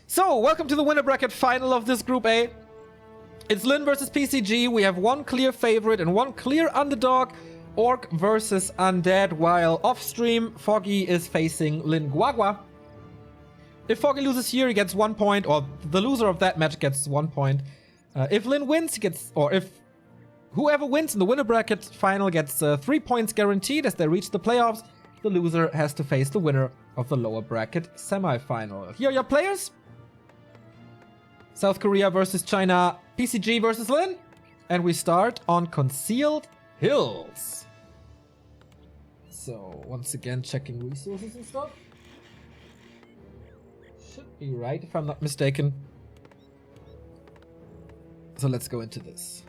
So, welcome to the winner bracket final of this Group A. It's Lin versus PCG. We have one clear favorite and one clear underdog. Orc versus Undead, while off-stream, Foggy is facing Lin Guagua. If Foggy loses here, he gets 1 point, or the loser of that match gets 1 point. If Lin wins, he gets, or if whoever wins in the winner bracket final gets 3 points guaranteed as they reach the playoffs. The loser has to face the winner of the lower bracket semi-final. Here are your players. South Korea versus China, PCG versus Lin. And we start on Concealed Hills. So, once again, checking resources and stuff. Should be right, if I'm not mistaken. So let's go into this.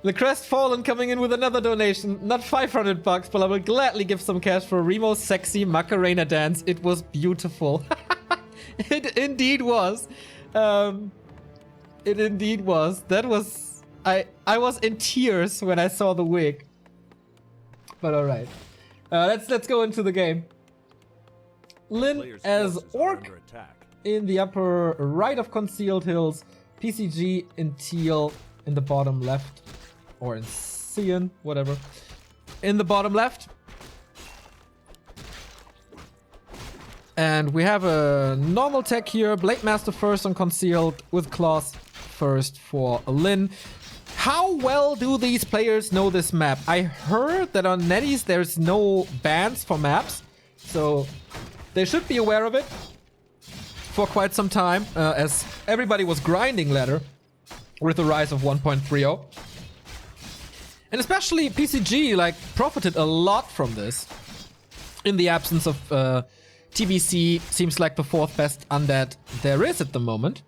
The Crestfallen coming in with another donation. Not 500 bucks, but I will gladly give some cash for Remo's sexy Macarena dance. It was beautiful. It indeed was. It indeed was. That was... I was in tears when I saw the wig. But alright. Let's go into the game. Lin as Orc in the upper right of Concealed Hills. PCG in teal in the bottom left. Or in cyan, whatever. In the bottom left. And we have a normal tech here. Blade Master first on Concealed with Claws first for Lin. How well do these players know this map? I heard that on NetEase there's no bans for maps. So they should be aware of it for quite some time. As everybody was grinding ladder with the rise of 1.30. And especially PCG like profited a lot from this. In the absence of TBC, seems like the 4th best undead there is at the moment.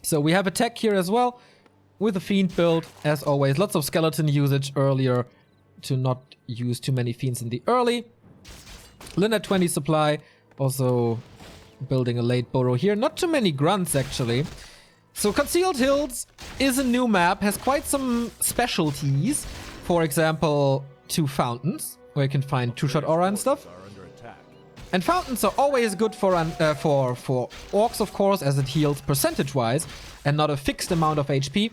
So we have a tech here as well with a fiend build as always. Lots of skeleton usage earlier to not use too many fiends in the early. Lin at 20 supply, also building a late burrow here. Not too many grunts actually. So Concealed Hills is a new map, has quite some specialties. For example, 2 fountains, where you can find 2-shot aura and stuff. And fountains are always good for orcs, of course, as it heals percentage-wise, and not a fixed amount of HP.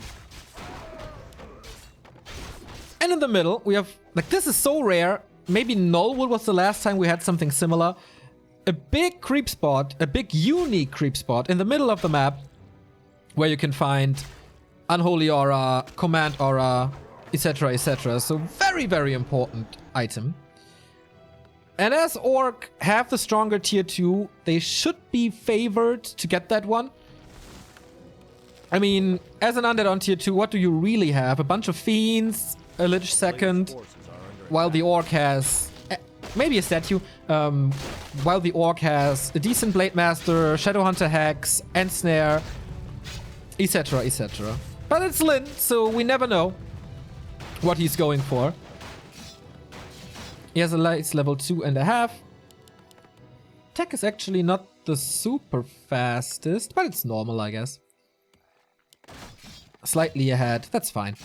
And in the middle, we have, like, this is so rare. Maybe Nullwood was the last time we had something similar. A big creep spot, a big unique creep spot in the middle of the map, where you can find Unholy Aura, Command Aura, etc, etc. So very, very important item. And as Orc have the stronger tier 2, they should be favored to get that one. I mean, as an undead on tier 2, what do you really have? A bunch of fiends, a Lich second, while the Orc has... maybe a statue. While the Orc has a decent Blade Master, Shadowhunter Hex, and Snare, etc, etc. But it's Lin, so we never know what he's going for. He has a lights level 2.5. Tech is actually not the super fastest, but it's normal, I guess. Slightly ahead, that's fine.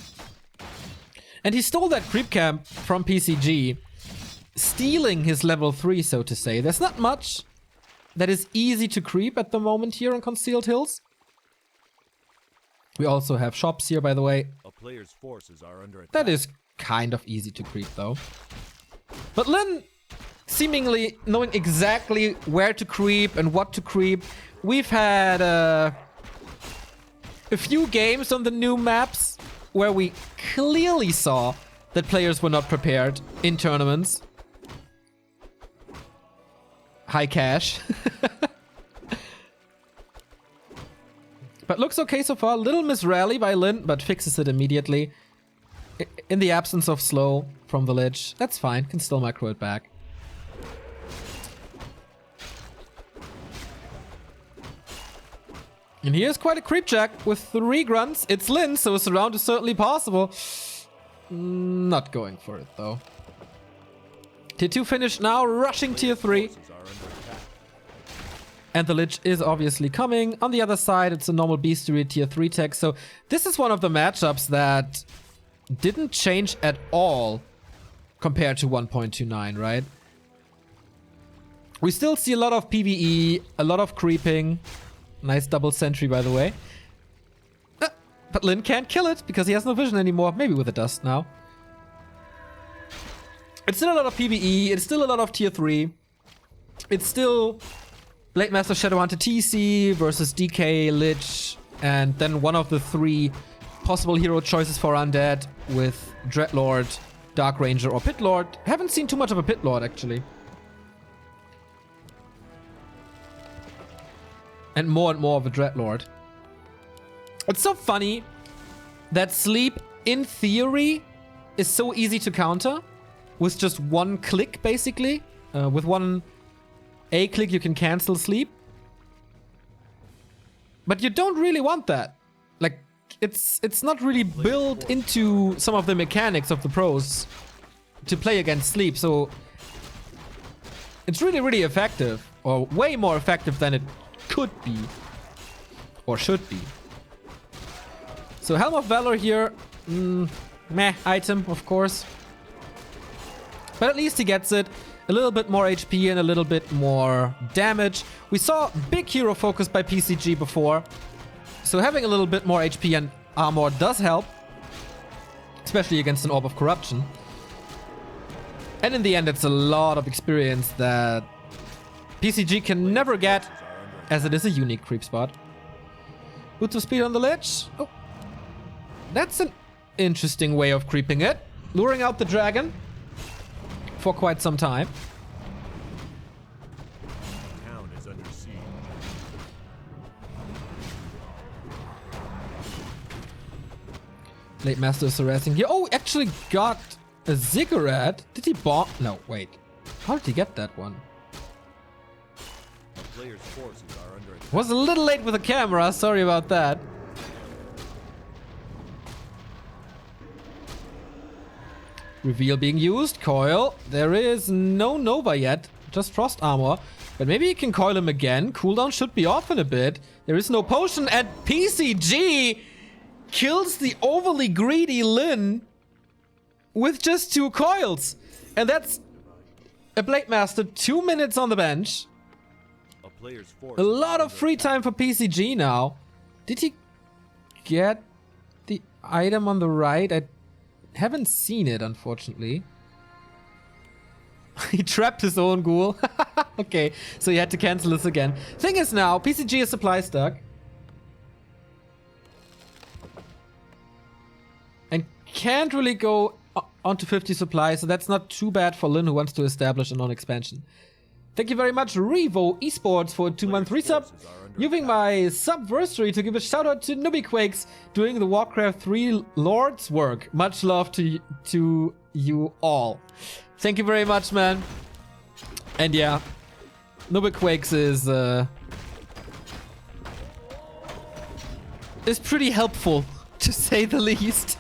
And he stole that creep camp from PCG, stealing his level 3, so to say. There's not much that is easy to creep at the moment here on Concealed Hills. We also have shops here, by the way. A player's forces are under attack. That is kind of easy to creep, though. But Lin, seemingly knowing exactly where to creep and what to creep. We've had a few games on the new maps where we clearly saw that players were not prepared in tournaments. High cash. But looks okay so far. Little miss rally by Lin, but fixes it immediately. In the absence of slow from the Lich. That's fine, can still micro it back. And here's quite a creep check with 3 grunts. It's Lin, so a surround is certainly possible. Not going for it though. Tier 2 finished now, rushing tier 3. And the Lich is obviously coming. On the other side, it's a normal Beastery tier 3 tech. So this is one of the matchups that didn't change at all compared to 1.29, right? We still see a lot of PvE, a lot of creeping. Nice double sentry, by the way. But Lin can't kill it because he has no vision anymore. Maybe with the dust now. It's still a lot of PvE. It's still a lot of tier 3. It's still Blade Master Shadowhunter TC versus DK, Lich, and then one of the 3 possible hero choices for Undead with Dreadlord, Dark Ranger, or Pit Lord. Haven't seen too much of a Pit Lord, actually. And more of a Dreadlord. It's so funny that sleep, in theory, is so easy to counter with just one click, basically. With one A click, you can cancel sleep. But you don't really want that. Like, it's not really built into some of the mechanics of the pros to play against sleep, so it's really, really effective, or way more effective than it could be, or should be. So Helm of Valor here, meh item, of course. But at least he gets it. A little bit more HP and a little bit more damage. We saw big hero focus by PCG before. So having a little bit more HP and armor does help. Especially against an Orb of Corruption. And in the end, it's a lot of experience that PCG can never get, as it is a unique creep spot. Utsu speed on the Lich. Oh. That's an interesting way of creeping it. Luring out the dragon for quite some time. The town is under siege. Late Master is harassing here. Oh, actually got a Ziggurat. Did he bomb? No, wait. How did he get that one? The player's forces are under attack. Was a little late with the camera. Sorry about that. Reveal being used. Coil. There is no Nova yet. Just Frost Armor. But maybe he can coil him again. Cooldown should be off in a bit. There is no potion. And PCG kills the overly greedy Lin with just 2 coils. And that's a Blade Master 2 minutes on the bench. A player's force A lot of free time for PCG now. Did he get the item on the right? I haven't seen it, unfortunately. He trapped his own ghoul. Okay, so he had to cancel this again. Thing is now, PCG is supply stuck. And can't really go onto 50 supply, so that's not too bad for Lin, who wants to establish a non-expansion. Thank you very much, Revo Esports, for a 2-month resub. Using my subversary to give a shout out to Nubiquakes doing the Warcraft 3 Lord's work. Much love to you all. Thank you very much, man. And yeah, Nubiquakes is pretty helpful, to say the least.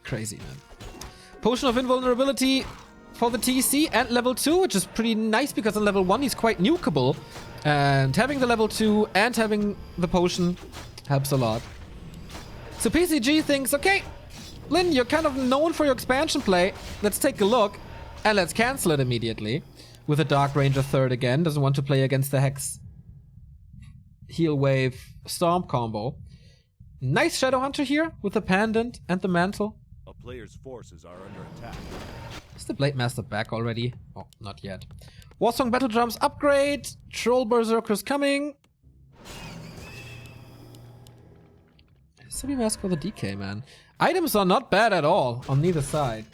Crazy, man. Potion of Invulnerability for the TC and level 2, which is pretty nice because on level 1 he's quite nukeable. And having the level 2 and having the potion helps a lot. So PCG thinks, okay, Lin, you're kind of known for your expansion play. Let's take a look and let's cancel it immediately. With a Dark Ranger 3rd again. Doesn't want to play against the Hex Heal Wave Storm combo. Nice Shadowhunter here with the Pendant and the Mantle. A player's forces are under attack. Is the Blade Master back already? Oh, not yet. Warsong Battle Drums upgrade. Troll Berserkers coming. Semi Mask for the DK, man. Items are not bad at all on neither side.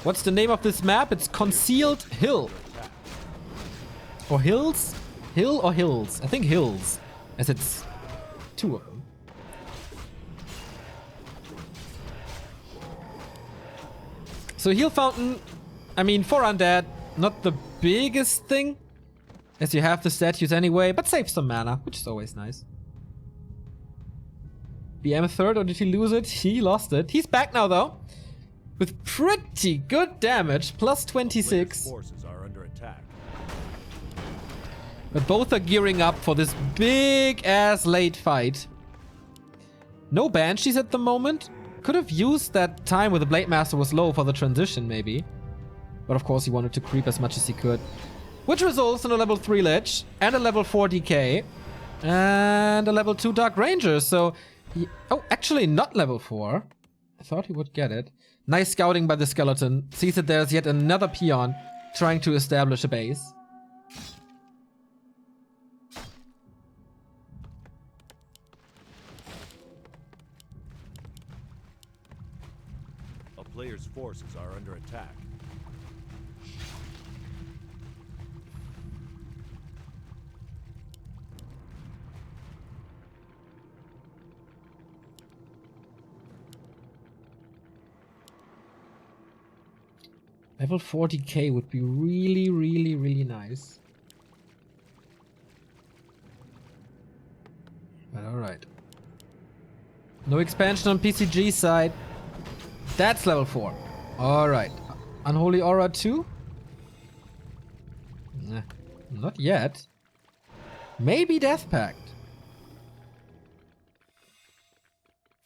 What's the name of this map? It's Concealed Hill. Or Hills? Hill or Hills? I think Hills, as it's 2 of them. So Heal Fountain, I mean, for Undead, not the biggest thing, as you have the statues anyway, but saves some mana, which is always nice. BM third, or did he lose it? He lost it. He's back now, though. With pretty good damage, plus 26. Forces are under attack. But both are gearing up for this big-ass late fight. No Banshees at the moment. Could have used that time where the Blade Master was low for the transition, maybe. But of course, he wanted to creep as much as he could. Which results in a level 3 Lich, and a level 4 DK, and a level 2 Dark Ranger. So, oh, actually not level 4. I thought he would get it. Nice scouting by the skeleton. Sees that there's yet another peon trying to establish a base. A player's forces are under attack. Level 40k would be really, really, really nice. But alright. No expansion on PCG side. That's level 4. Alright. Unholy Aura 2? Nah, not yet. Maybe Death Pact.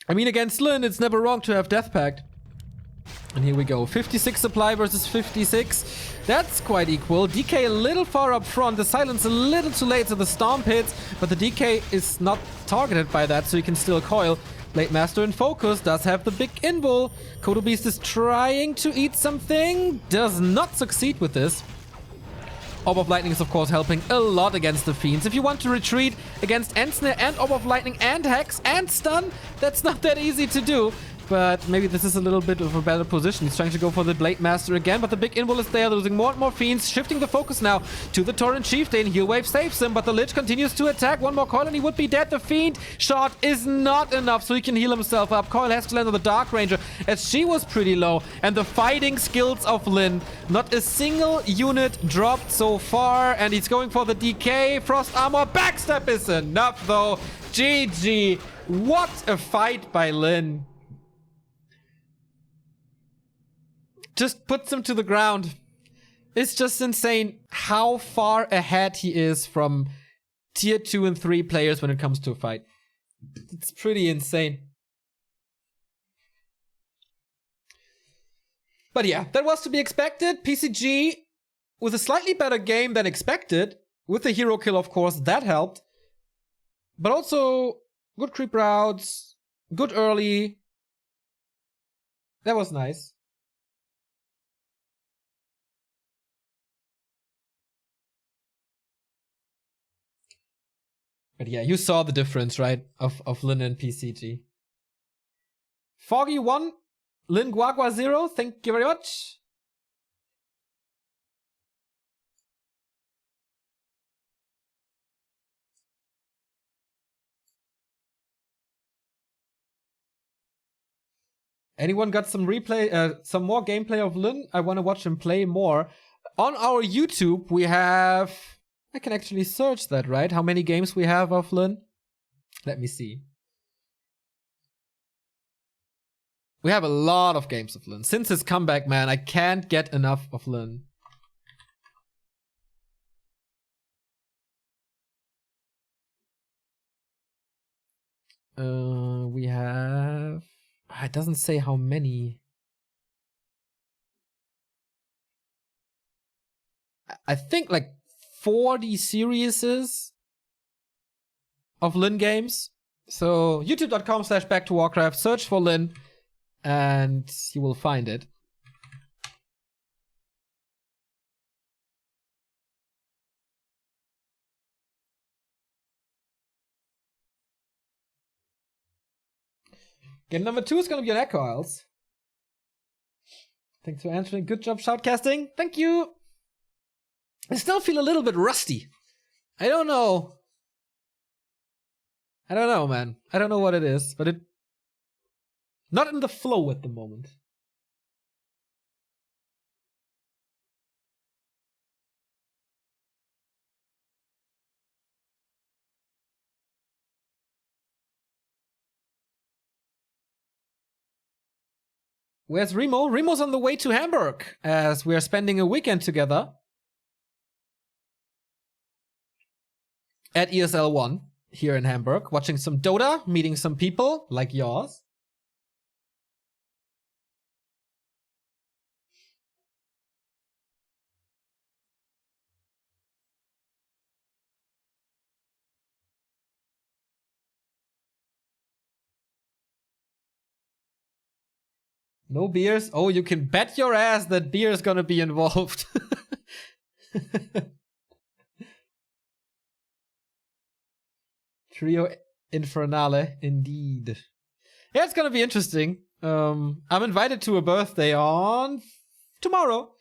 I mean, against Lin, it's never wrong to have Death Pact. And here we go. 56 supply versus 56. That's quite equal. DK a little far up front. The silence a little too late, so the Stomp hits. But the DK is not targeted by that, so you can still coil. Blade Master in focus. Does have the big invul. Kodo Beast is trying to eat something. Does not succeed with this. Orb of Lightning is of course helping a lot against the Fiends. If you want to retreat against Ensnare and Orb of Lightning and Hex and Stun, that's not that easy to do. But maybe this is a little bit of a better position. He's trying to go for the Blade Master again, but the big invul is there, losing more and more Fiends, shifting the focus now to the Torrent Chieftain. Heal Wave saves him, but the Lich continues to attack. One more coil and he would be dead. The Fiend shot is not enough, so he can heal himself up. Coil has to land on the Dark Ranger, as she was pretty low. And the fighting skills of Lin. Not a single unit dropped so far, and he's going for the DK. Frost Armor, backstab is enough though. GG. What a fight by Lin. Just puts him to the ground. It's just insane how far ahead he is from tier 2 and 3 players when it comes to a fight. It's pretty insane. But yeah, that was to be expected. PCG with a slightly better game than expected. With the hero kill, of course, that helped. But also, good creep routes, good early. That was nice. But yeah, you saw the difference, right? Of Lin and PCG. Foggy 1, Lin Guagua 0, thank you very much. Anyone got some some more gameplay of Lin? I want to watch him play more. On our YouTube, we have... I can actually search that, right? How many games we have of Lin? Let me see. We have a lot of games of Lin. Since his comeback, man, I can't get enough of Lin. We have... It doesn't say how many. I think like 40 series of Lin games. So youtube.com/back2warcraft, search for Lin and you will find it. Game number 2 is gonna be on Echo Isles. Thanks for answering. Good job shoutcasting. Thank you. I still feel a little bit rusty. I don't know. Man. I don't know what it is, but not in the flow at the moment. Where's Remo? Remo's on the way to Hamburg as we are spending a weekend together at ESL1 here in Hamburg, watching some Dota, meeting some people like yours. No beers? Oh, you can bet your ass that beer is gonna be involved. Trio Infernale, indeed. Yeah, it's gonna be interesting. I'm invited to a birthday on tomorrow,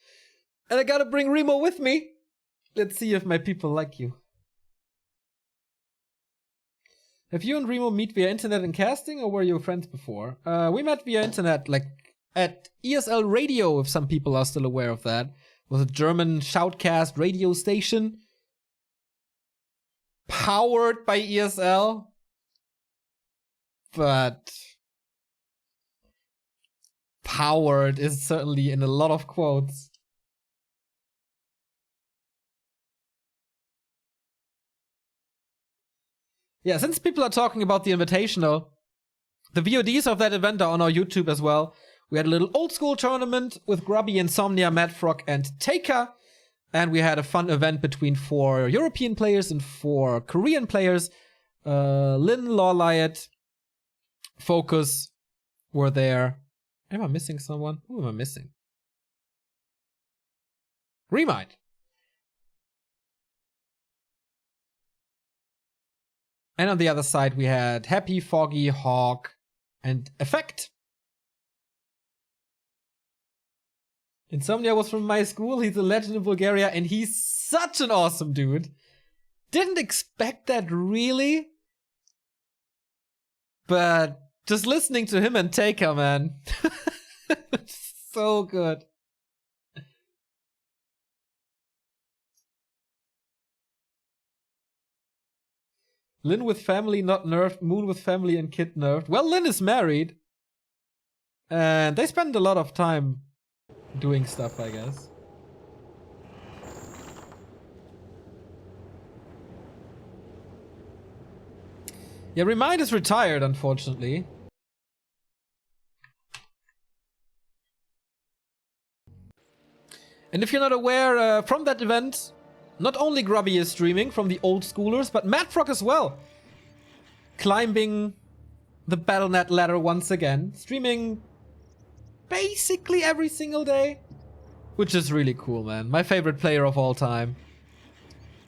and I gotta bring Remo with me. Let's see if my people like you. Have you and Remo met via internet and casting, or were you friends before? We met via internet, like at esl-radio, if some people are still aware of that. It was a German shoutcast radio station powered by ESL, but powered is certainly in a lot of quotes. Yeah, since people are talking about the Invitational, the VODs of that event are on our YouTube as well. We had a little old school tournament with Grubby, Insomnia, Madfrog, and Taker. And we had a fun event between 4 European players and 4 Korean players. Lynn, Lawliot, Focus were there. Am I missing someone? Who am I missing? Remind. And on the other side, we had Happy, Foggy, Hawk, and Effect. Insomnia was from my school. He's a legend in Bulgaria, and he's such an awesome dude. Didn't expect that, really. But just listening to him and Taker, man. So good. Lynn with family not nerfed, Moon with family and kid nerfed. Well, Lynn is married. And they spend a lot of time doing stuff, I guess. Yeah, Remind is retired, unfortunately. And if you're not aware, from that event, not only Grubby is streaming from the old schoolers, but Madfrog as well. Climbing the Battle.net ladder once again. Streaming basically every single day. Which is really cool, man. My favorite player of all time.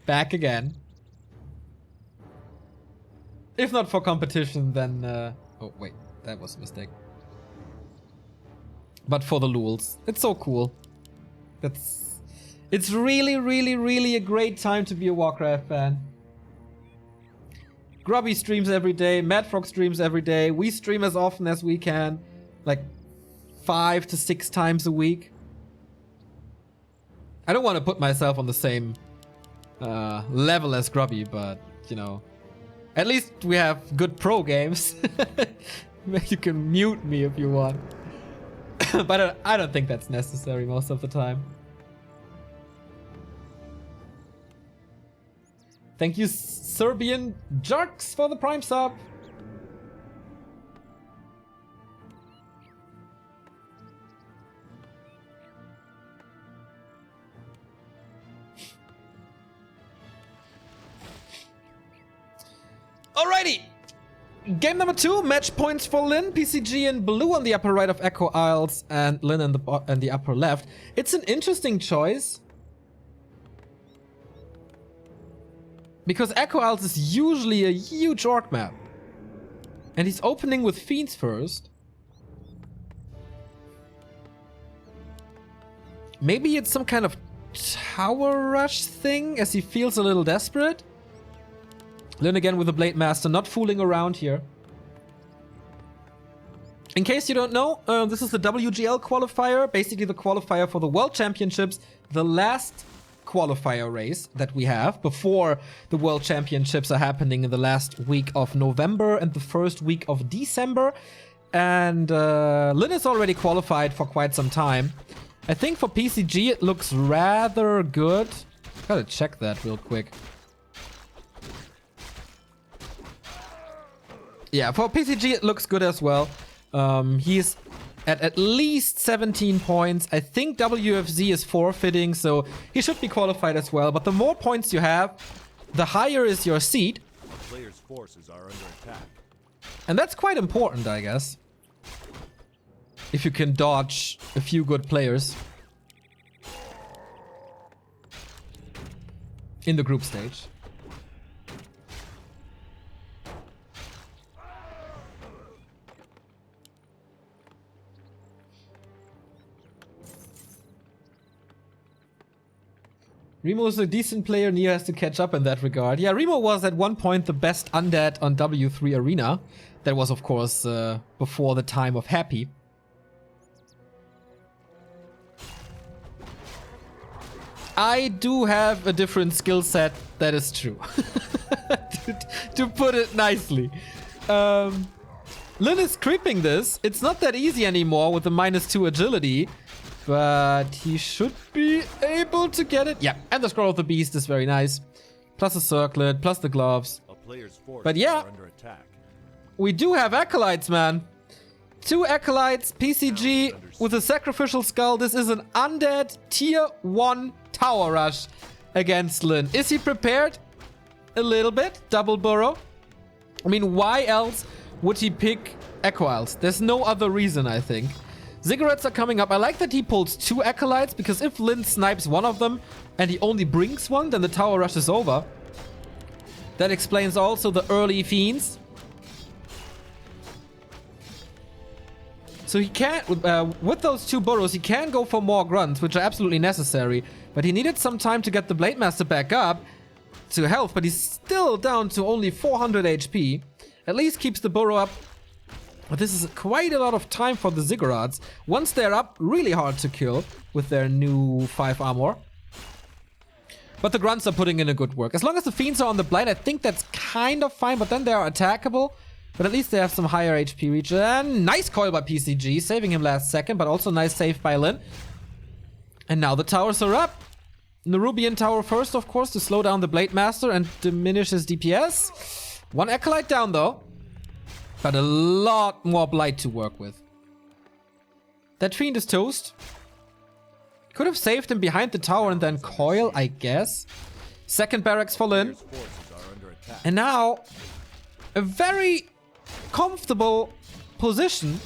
Back again. If not for competition, then... oh, wait. That was a mistake. But for the lulz. It's so cool. It's really, really, really a great time to be a Warcraft fan. Grubby streams every day. Madfrog streams every day. We stream as often as we can. Like 5 to 6 times a week. I don't want to put myself on the same level as Grubby, but, you know. At least we have good pro games. You can mute me if you want. But I don't think that's necessary most of the time. Thank you, Serbian Jerks, for the Prime sub. Alrighty! Game number 2, match points for Lynn, PCG in blue on the upper right of Echo Isles, and Lynn in the upper left. It's an interesting choice. Because Echo Isles is usually a huge orc map. And he's opening with Fiends first. Maybe it's some kind of tower rush thing, as he feels a little desperate. Lynn again with the Blade Master, not fooling around here. In case you don't know, this is the WGL qualifier, basically the qualifier for the World Championships, the last qualifier race that we have before the World Championships are happening in the last week of November and the first week of December. And Lin is already qualified for quite some time. I think for PCG it looks rather good. Gotta check that real quick. Yeah, for PCG it looks good as well. He's at least 17 points. I think WFZ is forfeiting, so he should be qualified as well. But the more points you have, the higher is your seed. The player's forces are under attack. And that's quite important, I guess. If you can dodge a few good players in the group stage. Remo is a decent player. Neo has to catch up in that regard. Yeah, Remo was at one point the best undead on W3 Arena. That was, of course, before the time of Happy. I do have a different skill set, that is true. to put it nicely. Lin is creeping this. It's not that easy anymore with the -2 agility. But he should be able to get it. Yeah, and the Scroll of the Beast is very nice. Plus the circlet, plus the gloves. But yeah, we do have Acolytes, man. 2 Acolytes, PCG with a Sacrificial Skull. This is an undead tier 1 tower rush against Lin. Is he prepared? A little bit. Double burrow. I mean, why else would he pick Equiles? There's no other reason, I think. Ziggurats are coming up. I like that he pulls 2 Acolytes, because if Lin snipes one of them and he only brings one, then the tower rush is over. That explains also the early Fiends. So he can't, with those 2 burrows, he can go for more grunts, which are absolutely necessary. But he needed some time to get the Blade Master back up to health, but he's still down to only 400 HP. At least keeps the burrow up. But this is quite a lot of time for the Ziggurats. Once they're up, really hard to kill with their new 5 armor. But the grunts are putting in a good work. As long as the Fiends are on the Blight, I think that's kind of fine. But then they are attackable. But at least they have some higher HP reach. And nice coil by PCG, saving him last second. But also nice save by Lin. And now the towers are up. Nerubian tower first, of course, to slow down the Blade Master and diminish his DPS. 1 Acolyte down, though. But a lot more Blight to work with. That Fiend is toast. Could have saved him behind the tower and then coil, I guess. Second barracks for Lin. And now, a very comfortable position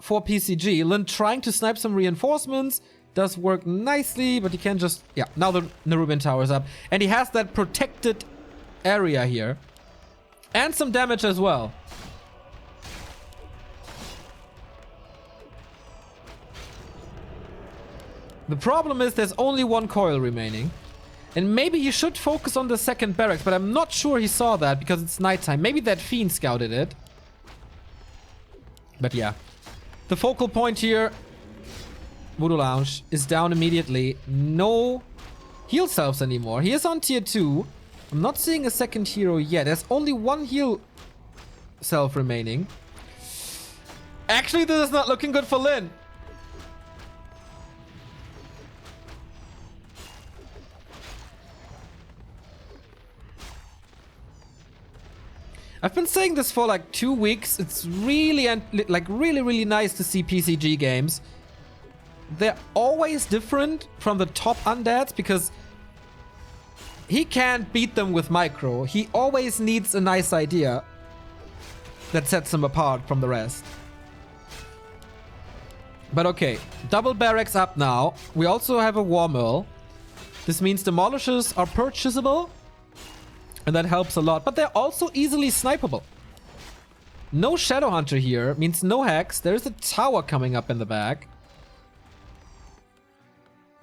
for PCG. Lin trying to snipe some reinforcements. Does work nicely, but he can just... Yeah, now the Nerubian tower is up. And he has that protected area here. And some damage as well. The problem is there's only 1 coil remaining. And maybe he should focus on the second barracks, but I'm not sure he saw that because it's nighttime. Maybe that Fiend scouted it. But yeah. The focal point here, Voodoo Lounge, is down immediately. No heal selves anymore. He is on tier 2. I'm not seeing a second hero yet. There's only 1 heal self remaining. Actually, this is not looking good for Lin. I've been saying this for like 2 weeks. It's really really nice to see PCG games. They're always different from the top undeads because he can't beat them with micro. He always needs a nice idea that sets him apart from the rest. But okay, double barracks up now. We also have a War Mill. This means demolishers are purchasable. And that helps a lot. But they're also easily snipeable. No Shadow Hunter here means no hacks. There's a tower coming up in the back.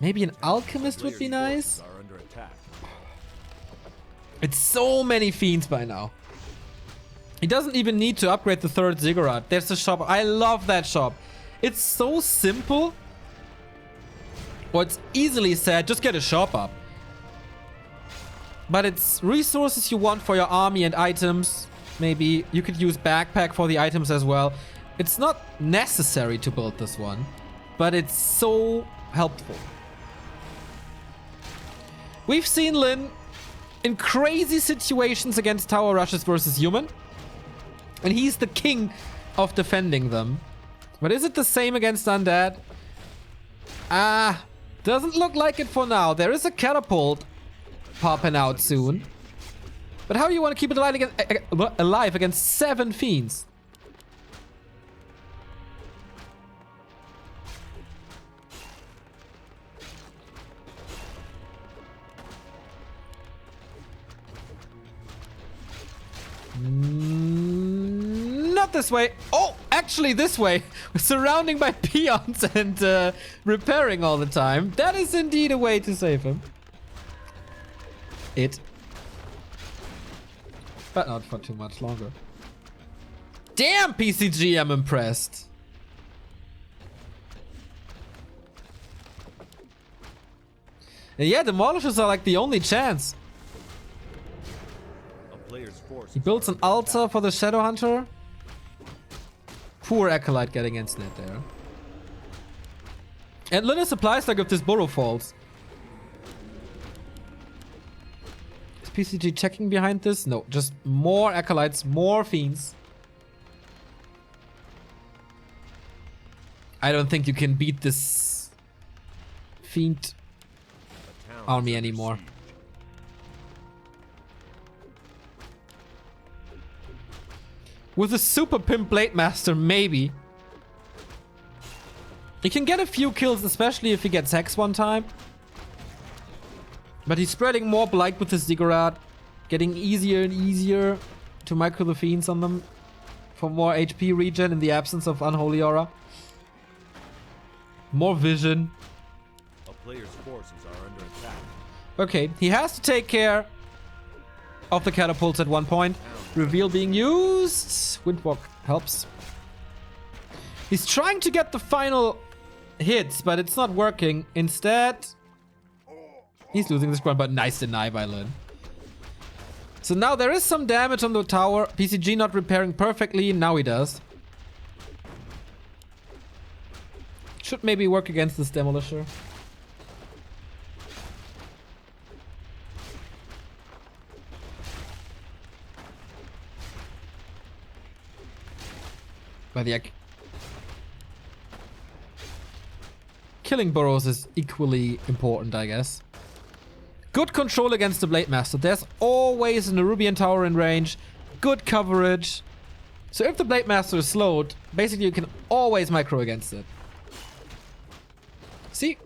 Maybe an Alchemist would be nice. It's so many Fiends by now. He doesn't even need to upgrade the 3rd Ziggurat. There's a shop. I love that shop. It's so simple. Or it's easily said, just get a shop up. But it's resources you want for your army and items. maybe. You could use backpack for the items as well. It's not necessary to build this one, but it's so helpful. We've seen Lin in crazy situations against tower rushes versus human, and he's the king of defending them. But is it the same against undead? Doesn't look like it for now. There is a catapult popping out soon. But how do you want to keep it alive against 7 fiends? Not this way. Oh, actually this way. We're surrounding by peons and repairing all the time. That is indeed a way to save him. But not for too much longer. Damn, PCG, I'm impressed. And yeah, demolishers are like the only chance. He builds an altar for the Shadow Hunter. Poor Acolyte getting instant there. And Linus applies like if this burrow falls. Is PCG checking behind this? No, just more Acolytes, more Fiends. I don't think you can beat this Fiend army anymore. With a super pimp Blade Master, maybe. He can get a few kills, especially if he gets Hex one time. But he's spreading more Blight with his Ziggurat. Getting easier and easier to micro the Fiends on them. For more HP regen in the absence of Unholy Aura. More vision. A player's forces are under attack. Okay, he has to take care of the catapults at one point. Reveal being used. Windwalk helps. He's trying to get the final hits, but it's not working. Instead, he's losing this ground, but nice deny by Lin. So now there is some damage on the tower. PCG not repairing perfectly. Now he does. Should maybe work against this Demolisher. But yeah, killing burrows is equally important, I guess. Good control against the Blade Master. There's always an Nerubian tower in range. Good coverage. So if the Blade Master is slowed, basically you can always micro against it. See?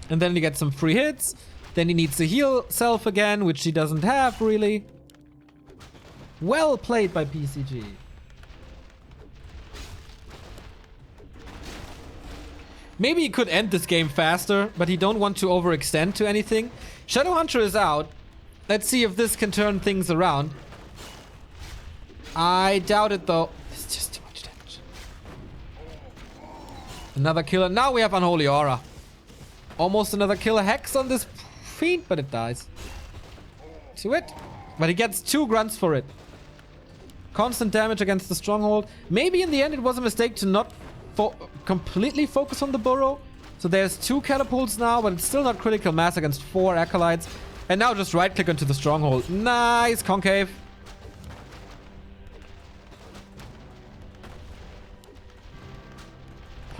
And then you get some free hits. Then he needs to heal self again, which he doesn't have really. Well played by PCG. Maybe he could end this game faster, but he don't want to overextend to anything. Shadow Hunter is out. Let's see if this can turn things around. I doubt it though. It's just too much damage. Another killer. Now we have Unholy Aura. Almost another killer Hex on this Fiend, but it dies. To it. But he gets 2 grunts for it. Constant damage against the stronghold. Maybe in the end it was a mistake to not completely focus on the burrow. So there's 2 catapults now, but it's still not critical mass against 4 acolytes. And now just right click onto the stronghold. Nice concave.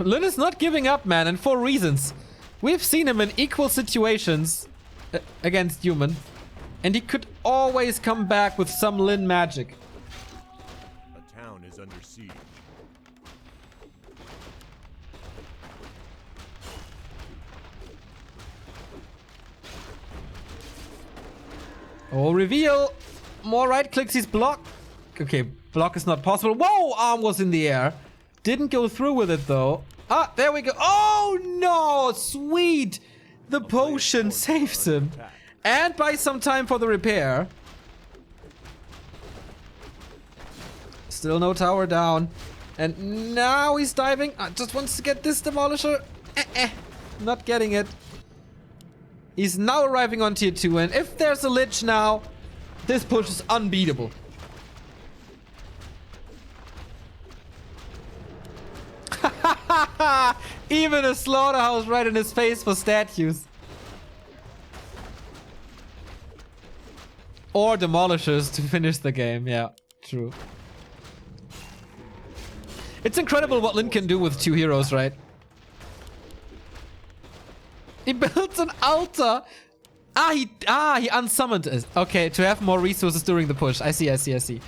Lin is not giving up, man, and for reasons. We've seen him in equal situations against human, and he could always come back with some Lin magic. A town is under siege. Oh, reveal. More right clicks, he's blocked. Okay, block is not possible. Whoa, arm was in the air. Didn't go through with it though. Ah, there we go. Oh no, sweet. The potion saves him. And buys some time for the repair. Still no tower down. And now he's diving. Just wants to get this Demolisher. Not getting it. He's now arriving on tier 2, and if there's a Lich now, this push is unbeatable. Even a slaughterhouse right in his face for statues. Or demolishers to finish the game. Yeah, true. It's incredible what Lin can do with 2 heroes, right? He builds an altar. He unsummoned it. Okay, to have more resources during the push. I see.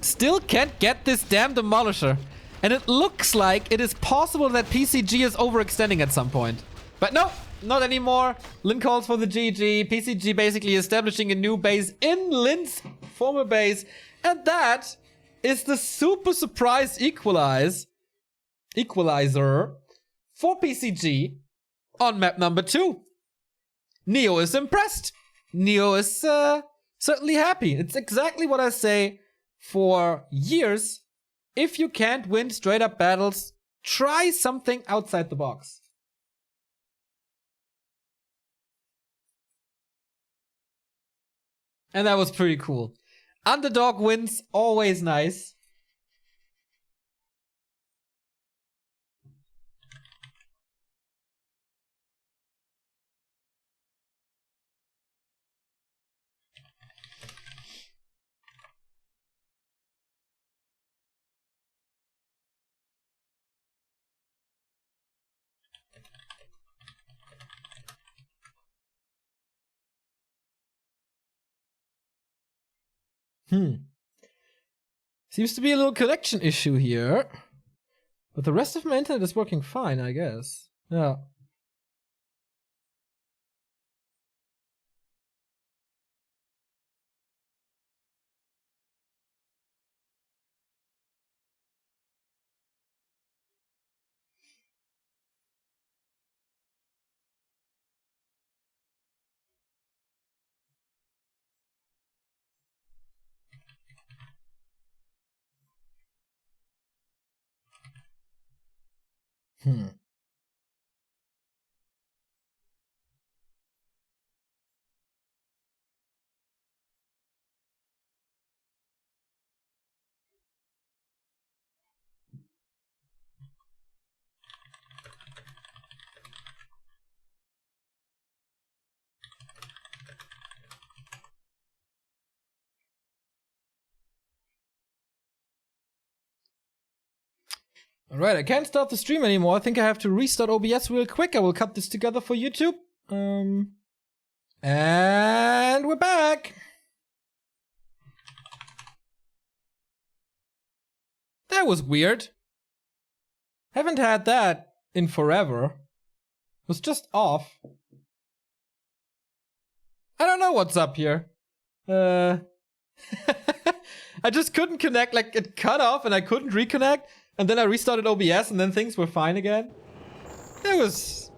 Still can't get this damn demolisher. And it looks like it is possible that PCG is overextending at some point. But no, not anymore. Lin calls for the GG. PCG basically establishing a new base in Lin's former base. And that is the super surprise equalizer for PCG on map number 2. Neo is impressed. Neo is certainly happy. It's exactly what I say for years. If you can't win straight up battles, try something outside the box. And that was pretty cool. Underdog wins, always nice. Seems to be a little connection issue here. But the rest of my internet is working fine, I guess. Yeah. Alright, I can't start the stream anymore. I think I have to restart OBS real quick. I will cut this together for YouTube. And we're back. That was weird. Haven't had that in forever. It was just off. I don't know what's up here. I just couldn't connect, like it cut off and I couldn't reconnect. And then I restarted OBS and then things were fine again. There was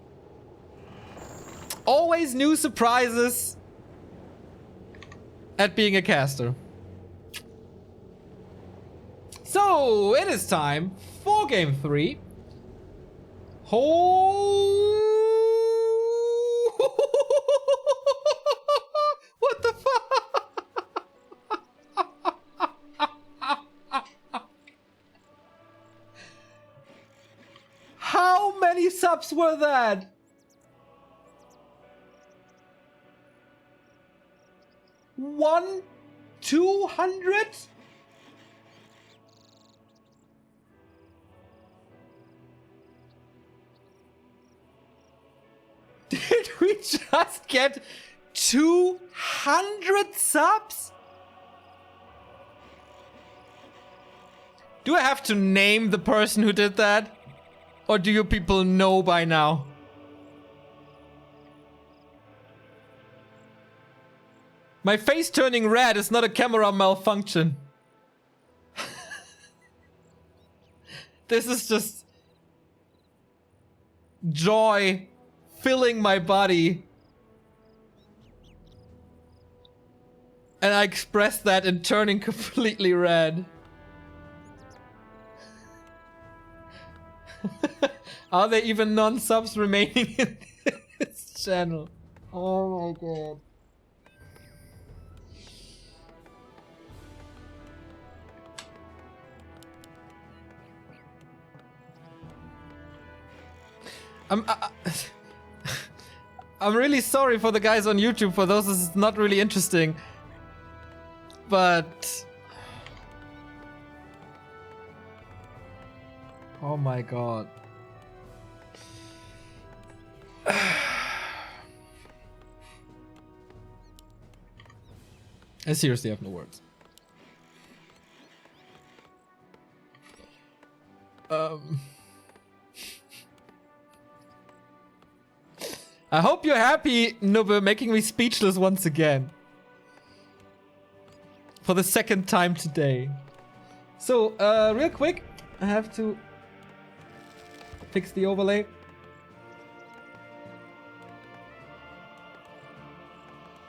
always new surprises at being a caster. So it is time for game 3. What the fuck? How many subs were that? 200? Did we just get 200 subs? Do I have to name the person who did that? Or do you people know by now? My face turning red is not a camera malfunction. This is just joy filling my body. And I express that in turning completely red. Are there even non-subs remaining in this channel? Oh my god. I'm really sorry for the guys on YouTube. For those, this is not really interesting. But... oh my god. I seriously have no words. I hope you're happy, Nubbe, making me speechless once again. For the second time today. So, real quick, I have to fix the overlay.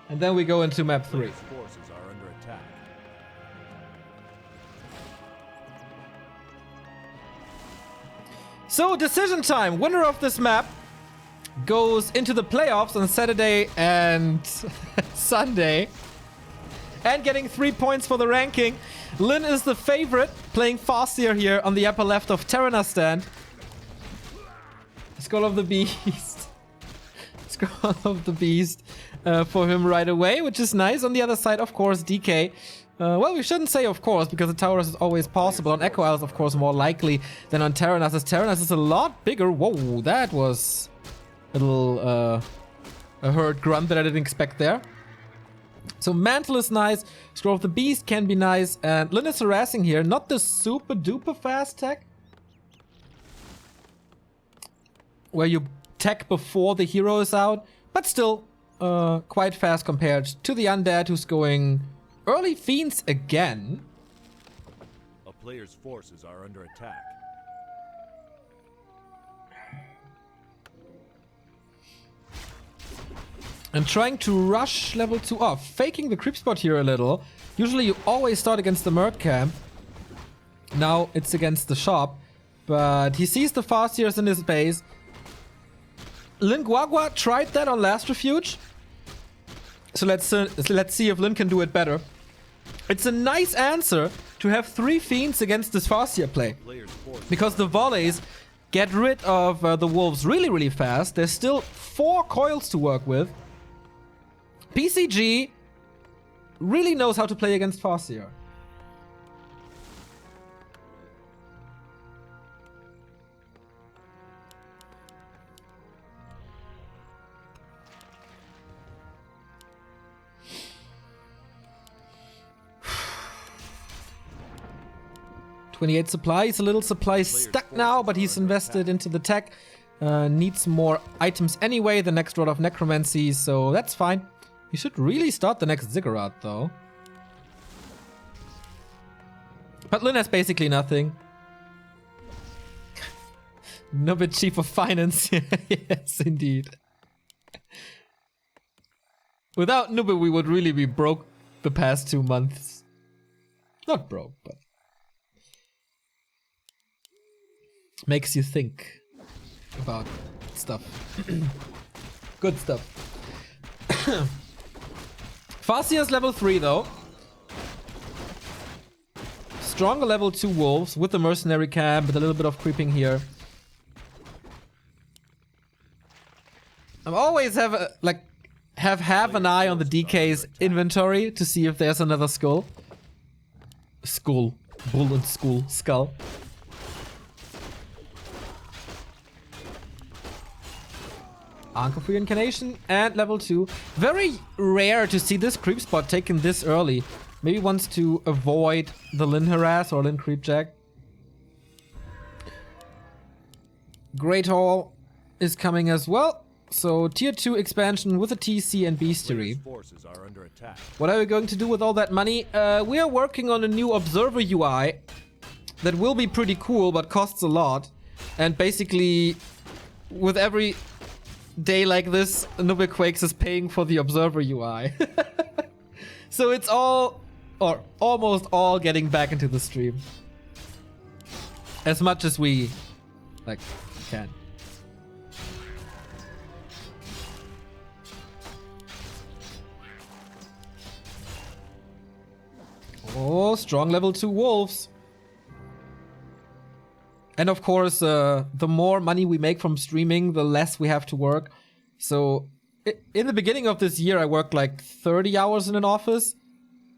And then we go into map 3. Forces are under attack. So, decision time. Winner of this map goes into the playoffs on Saturday and Sunday. And getting 3 points for the ranking. Lynn is the favorite, playing Farseer here on the upper left of Terranar stand. Skull of the Beast. Skull of the Beast for him right away, which is nice. On the other side, of course, DK. Well, we shouldn't say of course, because the towers is always possible. On Echo Isle is, of course, more likely than on Terranas. Terranas is a lot bigger. Whoa, that was a little a hurt grunt that I didn't expect there. So Mantle is nice, Scroll of the Beast can be nice, and Lynn is harassing here. Not the super duper fast tech, where you tech before the hero is out, but still quite fast compared to the Undead, who's going early Fiends again. A player's forces are under attack. And trying to rush level 2 off, faking the creep spot here a little. Usually you always start against the Merc camp. Now it's against the shop, but he sees the Farseers in his base. Lin Guagua tried that on last refuge. So let's see if Lin can do it better. It's a nice answer to have 3 Fiends against this Farseer play, because the volleys get rid of the wolves really, really fast. There's still 4 coils to work with. PCG really knows how to play against Farseer. $28 supply. He's a little supply stuck now, but he's invested into the tech. Needs more items anyway, the next Rod of Necromancy, so that's fine. He should really start the next Ziggurat, though. But Lynn has basically nothing. Nubit Chief of Finance. Yes, indeed. Without Nubit, we would really be broke the past 2 months. Not broke, but... makes you think about stuff. Good stuff. Farseer's level 3 though. Stronger level 2 wolves with the mercenary camp, with a little bit of creeping here. I'm always have half an eye on the DK's inventory to see if there's another skull. Skull. Bull and skull. Anchor for Incarnation and level 2. Very rare to see this creep spot taken this early. Maybe wants to avoid the Lin harass or Lin creepjack. Great Hall is coming as well. So tier 2 expansion with a TC and Beastery. What are we going to do with all that money? We are working on a new Observer UI that will be pretty cool but costs a lot. And basically with every day like this, Nubik Quakes is paying for the Observer UI. So it's all, or almost all, getting back into the stream. As much as we, can. Oh, strong level 2 wolves. And of course, the more money we make from streaming, the less we have to work. So in the beginning of this year, I worked like 30 hours in an office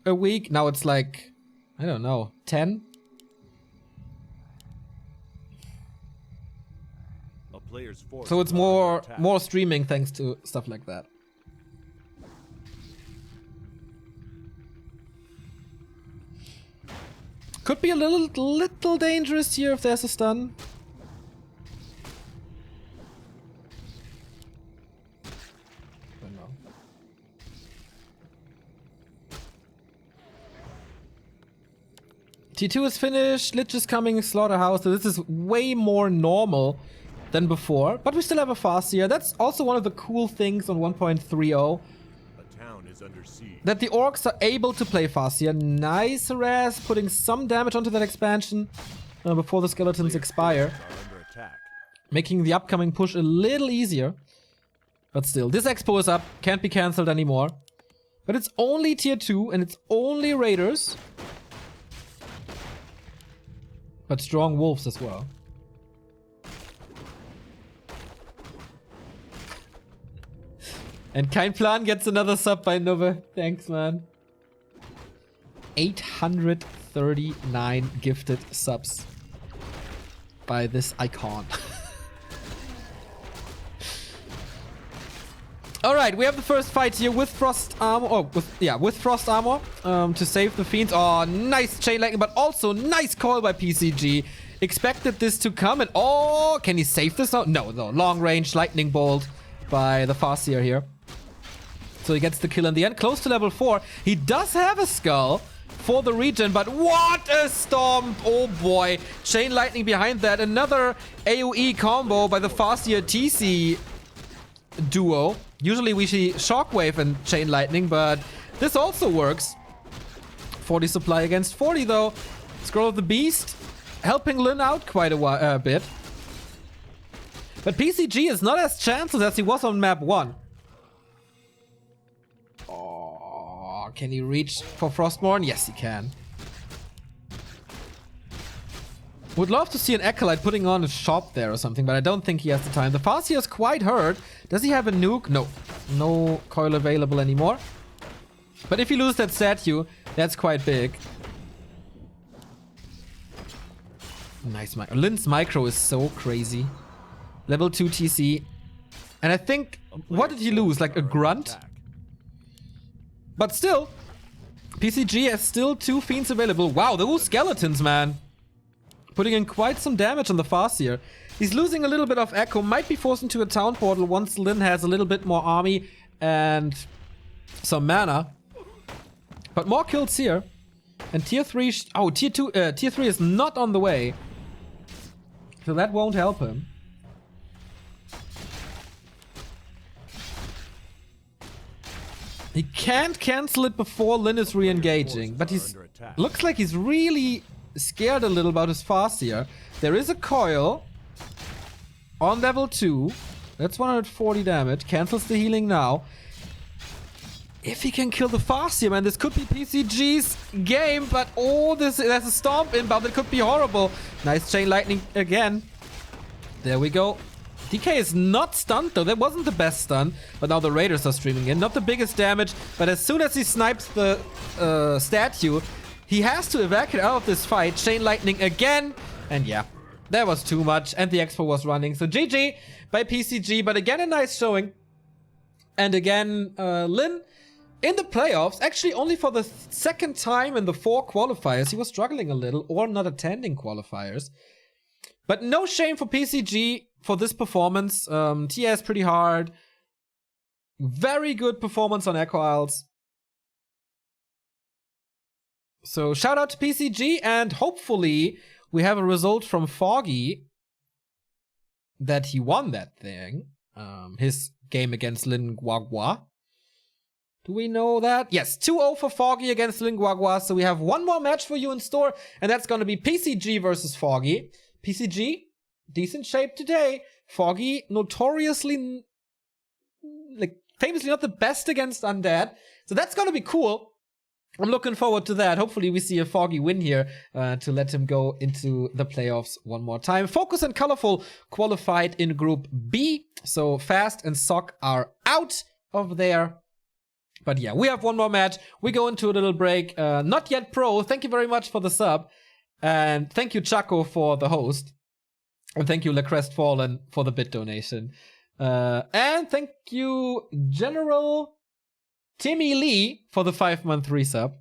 a week. Now it's like, I don't know, 10? A player's force So it's is under attack. more streaming thanks to stuff like that. Could be a little dangerous here if there's a stun. Don't know. T2 is finished, Lich is coming, Slaughterhouse, so this is way more normal than before, but we still have a Farseer. That's also one of the cool things on 1.30. A town is under siege. That the orcs are able to play Farseer. Nice harass, putting some damage onto that expansion before the skeletons expire. Are under attack. Making the upcoming push a little easier. But still, this expo is up, can't be cancelled anymore. But it's only tier 2 and it's only raiders. But strong wolves as well. And Kein Plan gets another sub by Nova. Thanks, man. 839 gifted subs by this icon. Alright, we have the first fight here with Frost Armor. With Frost Armor to save the Fiends. Oh, nice chain lightning, but also nice call by PCG. Expected this to come, and oh, can he save this now? No, long range lightning bolt by the Farseer here. So he gets the kill in the end, close to level 4. He does have a skull for the regen, but what a stomp! Oh boy, chain lightning behind that. Another AoE combo by the Farseer TC duo. Usually we see Shockwave and chain lightning, but this also works. 40 supply against 40 though. Scroll of the Beast helping Lin out quite a bit. But PCG is not as chanceless as he was on map 1. Oh, can he reach for Frostmourne? Yes, he can. Would love to see an Acolyte putting on a shop there or something, but I don't think he has the time. The Farseer is quite hurt. Does he have a nuke? No. No coil available anymore. But if you lose that statue, that's quite big. Nice micro. Lin's micro is so crazy. Level 2 TC. And I think, what did he lose? Like a grunt? But still, PCG has still 2 Fiends available. Wow, those skeletons, man. Putting in quite some damage on the Farseer. He's losing a little bit of echo. Might be forced into a town portal once Lin has a little bit more army and some mana. But more kills here. And tier 3... tier 3 is not on the way. So that won't help him. He can't cancel it before Lin is re-engaging. But he's... looks like he's really scared a little about his Farseer. There is a coil on level 2. That's 140 damage. Cancels the healing now. If he can kill the Farseer, man, this could be PCG's game. But oh, there's a stomp inbound. It could be horrible. Nice chain lightning again. There we go. DK is not stunned though. That wasn't the best stun. But now the Raiders are streaming in. Not the biggest damage. But as soon as he snipes the statue, he has to evacuate out of this fight. Chain lightning again. And yeah, that was too much. And the expo was running. So GG by PCG. But again, a nice showing. And again, Lin in the playoffs, actually only for the second time in the 4 qualifiers, he was struggling a little or not attending qualifiers. But no shame for PCG for this performance. TS pretty hard. Very good performance on Echo Isles. So shout out to PCG, and hopefully we have a result from Foggy that he won that thing. His game against Lin Guagua. Do we know that? Yes, 2-0 for Foggy against Lin Guagua. So we have one more match for you in store, and that's going to be PCG versus Foggy. PCG, decent shape today. Foggy, notoriously, like, famously not the best against Undead. So that's going to be cool. I'm looking forward to that. Hopefully we see a Foggy win here to let him go into the playoffs one more time. Focus and Colorful qualified in Group B. So Fast and Sock are out of there. But yeah, we have one more match. We go into a little break. Not Yet Pro, thank you very much for the sub. And thank you, Chaco, for the host. And thank you, LaCrest Fallen, for the bit donation. And thank you, General Timmy Lee, for the 5-month resub.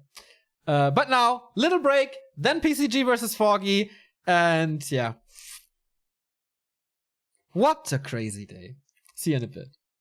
But now, little break, then PCG versus Foggy. And yeah. What a crazy day. See you in a bit.